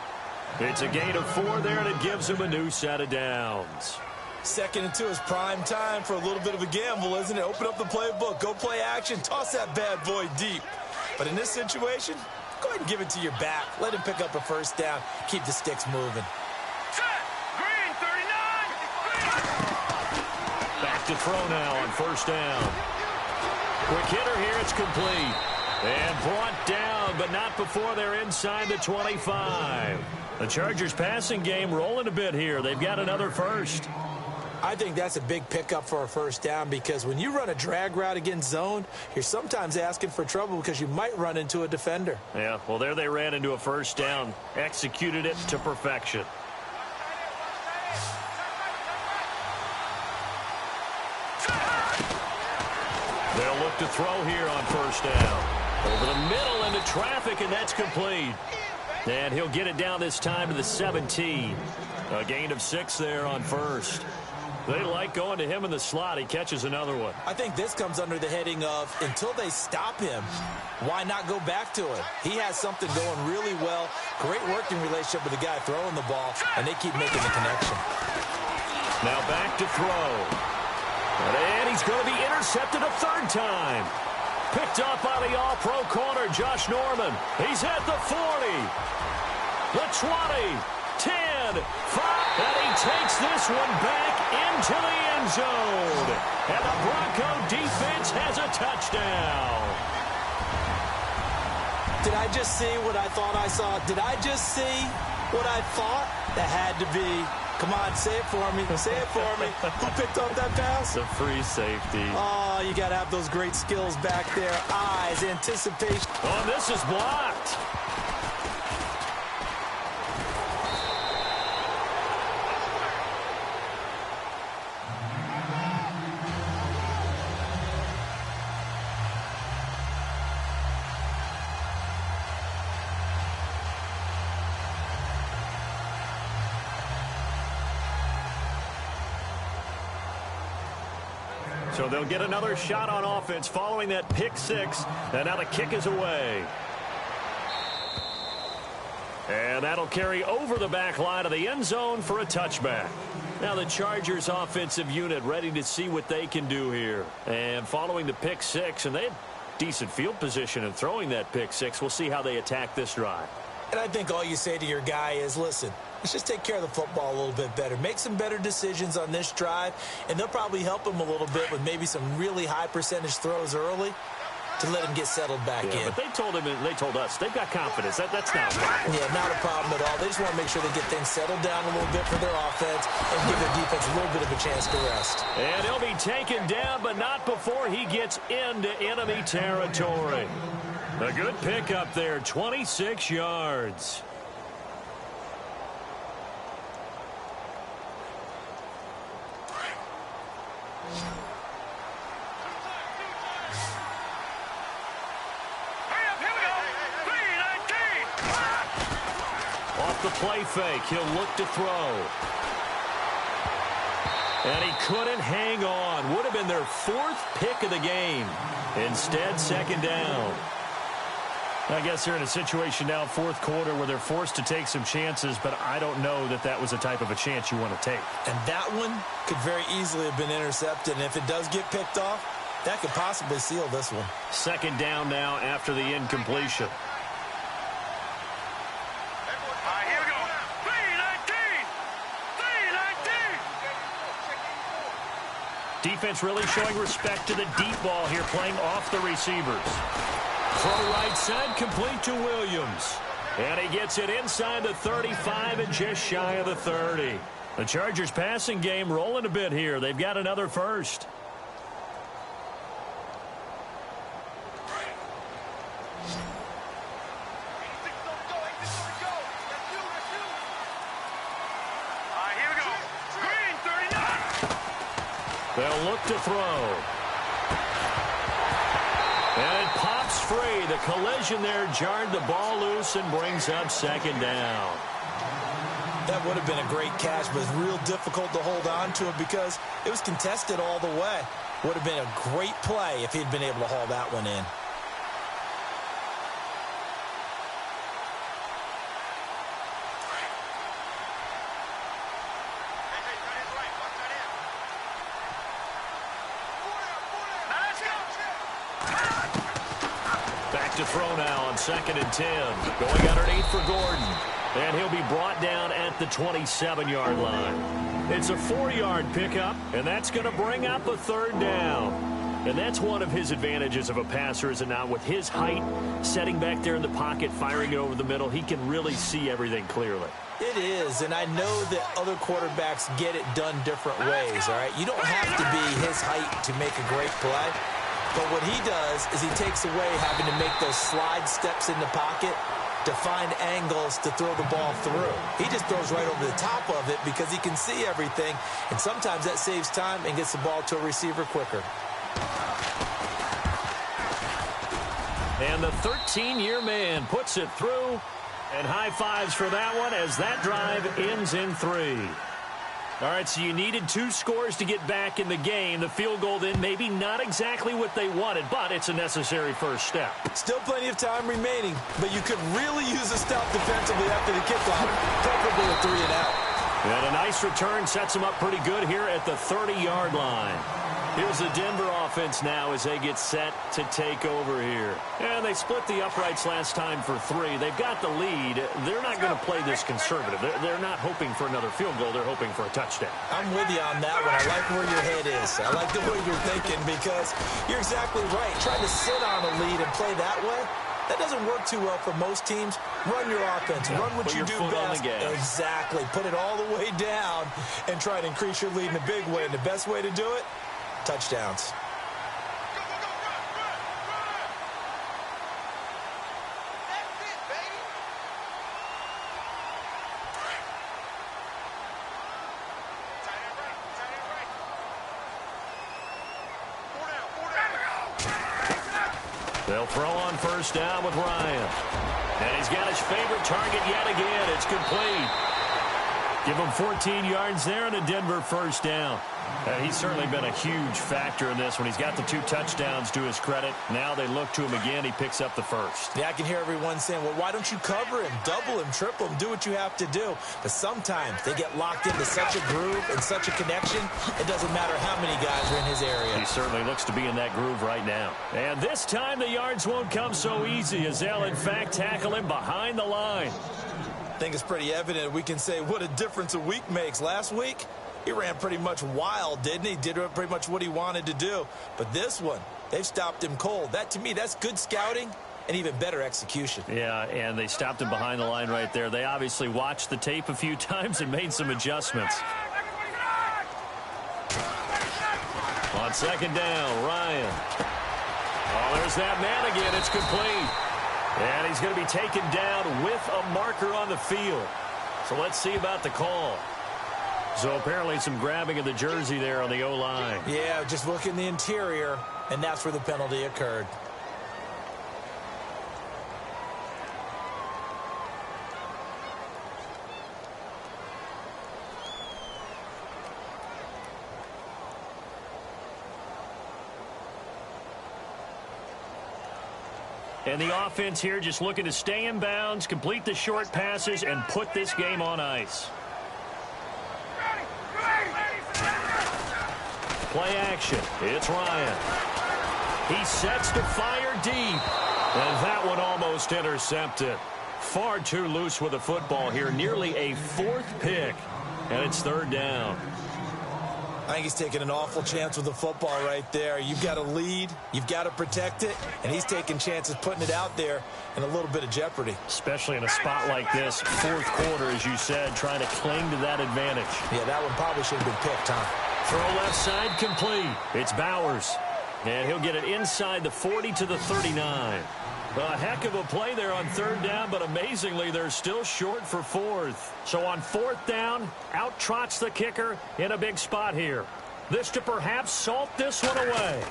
It's a gain of 4 there, and it gives them a new set of downs. 2nd and 2 is prime time for a little bit of a gamble, isn't it? Open up the playbook, go play action, toss that bad boy deep. But in this situation, go ahead and give it to your back. Let him pick up a first down. Keep the sticks moving. Set. Green, 39. Back to throw now on first down. Quick hitter here. It's complete. And brought down, but not before they're inside the 25. The Chargers passing game rolling a bit here. They've got another first. I think that's a big pickup for a first down because when you run a drag route against zone, you're sometimes asking for trouble because you might run into a defender. Yeah, well, there they ran into a first down. Executed it to perfection. They'll look to throw here on first down. Over the middle into traffic, and that's complete. And he'll get it down this time to the 17. A gain of 6 there on first. They like going to him in the slot. He catches another one. I think this comes under the heading of until they stop him, why not go back to it? He has something going really well. Great working relationship with the guy throwing the ball, and they keep making the connection. Now back to throw. And he's going to be intercepted a 3rd time. Picked up by the all-pro corner, Josh Norman. He's at the 40, the 20, 10, 5, and he takes this one back into the end zone. And the Bronco defense has a touchdown. Did I just see what I thought I saw? Did I just see what I thought? That had to be Come on, say it for me. Say it for me. Who picked off that pass? The free safety. Oh, you got to have those great skills back there. Eyes, anticipation. Oh, this is blocked. So they'll get another shot on offense following that pick six. And now the kick is away. And that'll carry over the back line of the end zone for a touchback. Now the Chargers offensive unit ready to see what they can do here. And following the pick six, and they had decent field position in throwing that pick six. We'll see how they attack this drive. And I think all you say to your guy is, listen, let's just take care of the football a little bit better. Make some better decisions on this drive, and they'll probably help him a little bit with maybe some really high percentage throws early to let him get settled back in. But they told him, and they told us, they've got confidence. That's not a problem. Yeah, not a problem at all. They just want to make sure they get things settled down a little bit for their offense and give their defense a little bit of a chance to rest. And he'll be taken down, but not before he gets into enemy territory. A good pickup there, 26 yards. Off the play fake, he'll look to throw. And he couldn't hang on. Would have been their fourth pick of the game. Instead, second down. I guess they're in a situation now, fourth quarter, where they're forced to take some chances, but I don't know that that was the type of a chance you want to take. And that one could very easily have been intercepted, and if it does get picked off, that could possibly seal this one. Second down now after the incompletion. Here we go. 3-19. Defense really showing respect to the deep ball here, playing off the receivers. Throw right side, complete to Williams. And he gets it inside the 35 and just shy of the 30. The Chargers passing game rolling a bit here. They've got another first. Here we go. Green 39. They'll look to throw. And it pops free. The collision there jarred the ball loose and brings up second down. That would have been a great catch, but it's real difficult to hold on to it because it was contested all the way. Would have been a great play if he'd been able to haul that one in. To throw now on 2nd and 10. Going underneath for Gordon. And he'll be brought down at the 27-yard line. It's a 4-yard pickup, and that's going to bring up a third down. And that's one of his advantages of a passer, is it not? With his height, setting back there in the pocket, firing it over the middle, he can really see everything clearly. It is, and I know that other quarterbacks get it done different ways, all right? You don't have to be his height to make a great play. But what he does is he takes away having to make those slide steps in the pocket to find angles to throw the ball through. He just throws right over the top of it because he can see everything, and sometimes that saves time and gets the ball to a receiver quicker. And the 13-year man puts it through, and high fives for that one as that drive ends in 3. All right, so you needed 2 scores to get back in the game. The field goal then maybe not exactly what they wanted, but it's a necessary first step. Still plenty of time remaining, but you could really use a stop defensively after the kickoff, preferably a 3 and out. And a nice return sets them up pretty good here at the 30-yard line. Here's the Denver offense now as they get set to take over here. And they split the uprights last time for 3. They've got the lead. They're not going to play this conservative. They're not hoping for another field goal. They're hoping for a touchdown. I'm with you on that one. I like where your head is. I like the way you're thinking because you're exactly right. Trying to sit on a lead and play that way, That doesn't work too well for most teams. Run your offense. Run what you do best. Exactly. Put it all the way down and try to increase your lead in a big way. And the best way to do it, touchdowns. They'll throw on first down with Ryan. And he's got his favorite target yet again. It's complete. Give him 14 yards there and a Denver first down. He's certainly been a huge factor in this when he's got the 2 touchdowns to his credit. Now they look to him again. He picks up the first. Yeah, I can hear everyone saying, well, why don't you cover him, double him, triple him, do what you have to do. But sometimes they get locked into such a groove and such a connection, it doesn't matter how many guys are in his area. He certainly looks to be in that groove right now. And this time the yards won't come so easy as they'll, in fact, tackle him behind the line. I think it's pretty evident. We can say what a difference a week makes. Last week, he ran pretty much wild, didn't he? Did pretty much what he wanted to do. But this one, they've stopped him cold. That, to me, that's good scouting and even better execution. Yeah, and they stopped him behind the line right there. They obviously watched the tape a few times and made some adjustments. On second down, Ryan. Oh, there's that man again. It's complete. And he's going to be taken down with a marker on the field. So let's see about the call. So apparently some grabbing of the jersey there on the O-line. Yeah, just look in the interior, and that's where the penalty occurred. And the offense here just looking to stay in bounds, complete the short passes, and put this game on ice. Play action. It's Ryan. He sets to fire deep. And that one almost intercepted. Far too loose with the football here. Nearly a 4th pick. And it's 3rd down. I think he's taking an awful chance with the football right there. You've got to lead. You've got to protect it. And he's taking chances putting it out there in a little bit of jeopardy. Especially in a spot like this. 4th quarter, as you said, trying to cling to that advantage. Yeah, that one probably should have been picked, huh? Throw left side complete. It's Bowers. And he'll get it inside the 40 to the 39. A heck of a play there on 3rd down, but amazingly, they're still short for 4th. So on 4th down, out trots the kicker in a big spot here. This to perhaps salt this one away.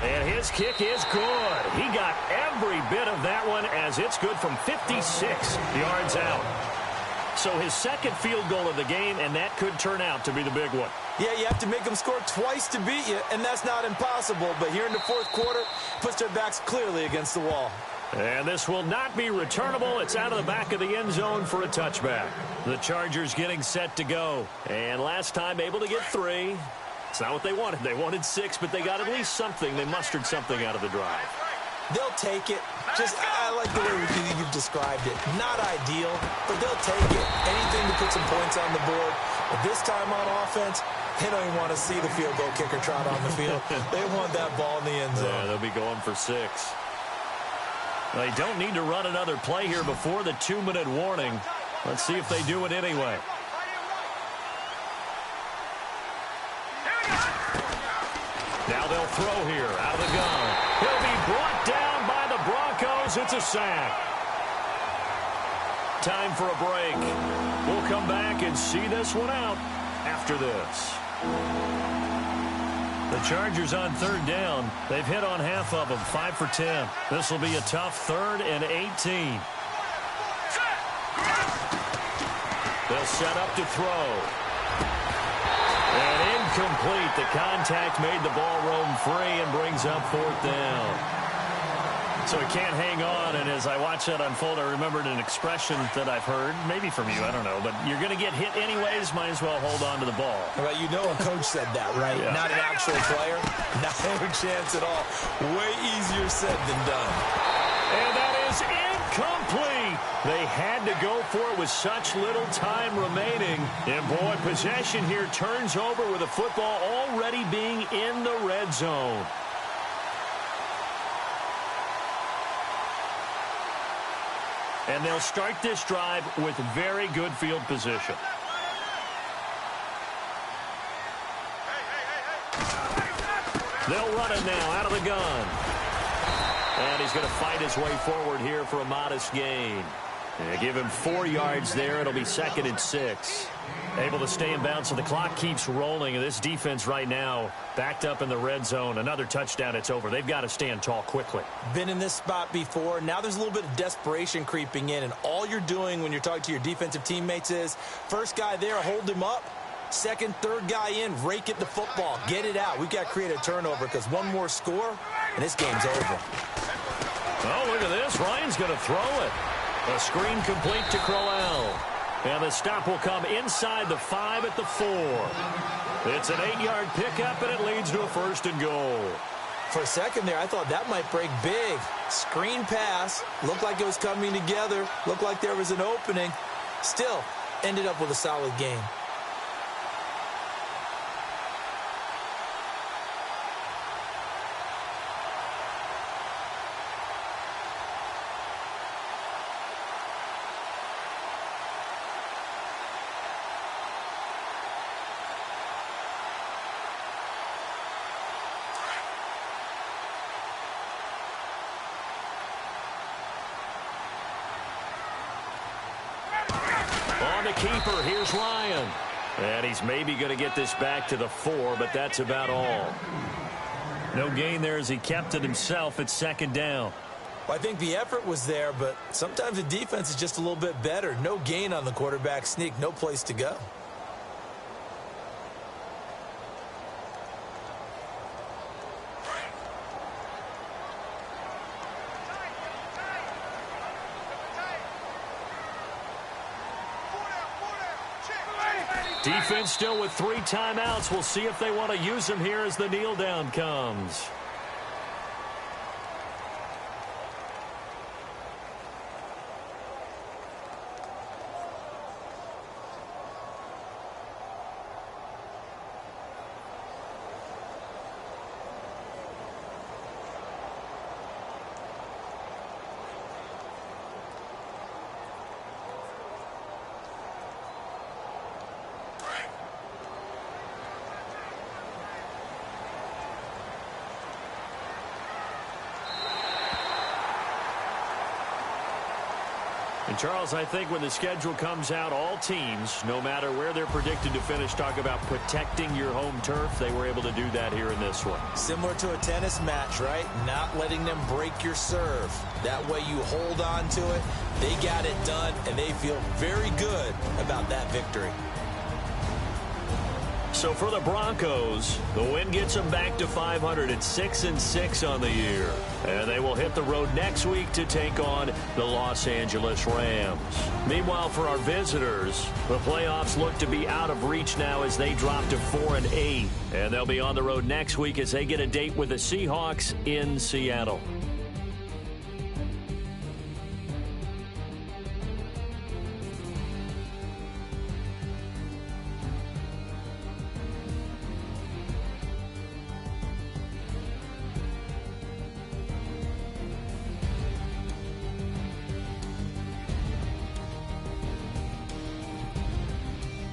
And his kick is good. He got every bit of that one as it's good from 56 yards out. So his 2nd field goal of the game, and that could turn out to be the big one. Yeah, you have to make them score twice to beat you, and that's not impossible. But here in the 4th quarter, puts their backs clearly against the wall. And this will not be returnable. It's out of the back of the end zone for a touchback. The Chargers getting set to go. And last time able to get 3. It's not what they wanted. They wanted 6, but they got at least something. They mustered something out of the drive. They'll take it. I like the way you've described it. Not ideal, but they'll take it. Anything to put some points on the board. But this time on offense, they don't even want to see the field goal kicker trot on the field. They want that ball in the end zone. Yeah, they'll be going for 6. They don't need to run another play here before the 2-minute warning. Let's see if they do it anyway. Now they'll throw here out of the gun. He'll be brought down by the Broncos. It's a sack. Time for a break. We'll come back and see this one out after this. The Chargers on 3rd down. They've hit on half of them, 5 for 10. This will be a tough 3rd and 18. They'll set up to throw. And incomplete. The contact made the ball roam free and brings up 4th down. So he can't hang on, and as I watch that unfold, I remembered an expression that I've heard, maybe from you, I don't know, but you're going to get hit anyways, might as well hold on to the ball. Well, you know a coach said that, right? Yeah. Not an actual player. Not a chance at all. Way easier said than done. And that is incomplete. They had to go for it with such little time remaining. And boy, possession here turns over with the football already being in the red zone. And they'll start this drive with very good field position. They'll run it now out of the gun. And he's going to fight his way forward here for a modest gain. And give him 4 yards there. It'll be 2nd and 6. Able to stay in bounds, so the clock keeps rolling. And this defense right now backed up in the red zone. Another touchdown, it's over. They've got to stand tall quickly. Been in this spot before. Now there's a little bit of desperation creeping in. And all you're doing when you're talking to your defensive teammates is, first guy there, hold him up. Second, third guy in, rake it the football. Get it out. We've got to create a turnover because one more score, and this game's over. Oh, look at this. Ryan's going to throw it. A screen complete to Crowell. And the stop will come inside the 5 at the 4. It's an 8-yard pickup, and it leads to a 1st and goal. For a second there, I thought that might break big. Screen pass. Looked like it was coming together. Looked like there was an opening. Still, ended up with a solid game. On the keeper, here's Ryan. And he's maybe going to get this back to the 4, but that's about all. No gain there as he kept it himself at 2nd down. Well, I think the effort was there, but sometimes the defense is just a little bit better. No gain on the quarterback sneak, no place to go. Defense still with 3 timeouts. We'll see if they want to use them here as the kneel down comes. And, Charles, I think when the schedule comes out, all teams, no matter where they're predicted to finish, talk about protecting your home turf. They were able to do that here in this one. Similar to a tennis match, right? Not letting them break your serve. That way you hold on to it. They got it done, and they feel very good about that victory. So for the Broncos, the win gets them back to 500 at 6-6 on the year. And they will hit the road next week to take on the Los Angeles Rams. Meanwhile, for our visitors, the playoffs look to be out of reach now as they drop to 4-8. And they'll be on the road next week as they get a date with the Seahawks in Seattle.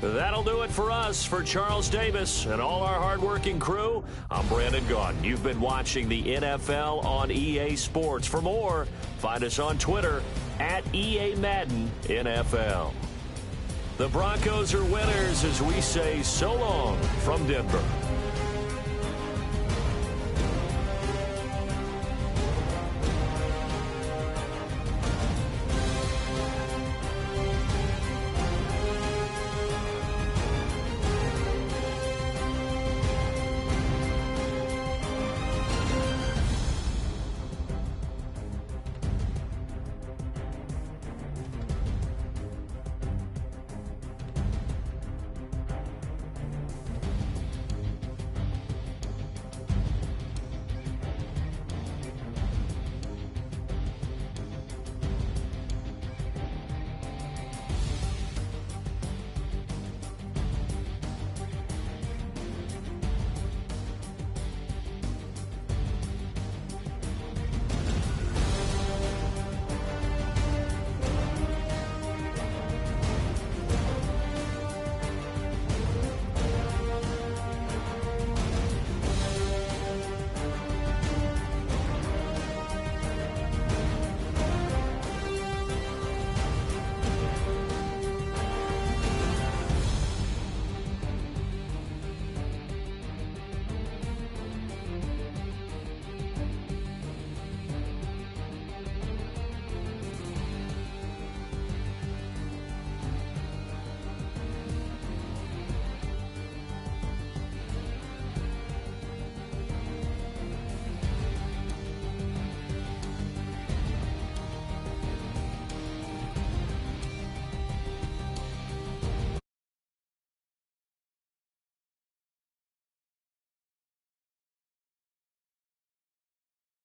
That'll do it for us. For Charles Davis and all our hardworking crew, I'm Brandon Gaudin. You've been watching the NFL on EA Sports. For more, find us on Twitter at EA Madden NFL. The Broncos are winners as we say so long from Denver.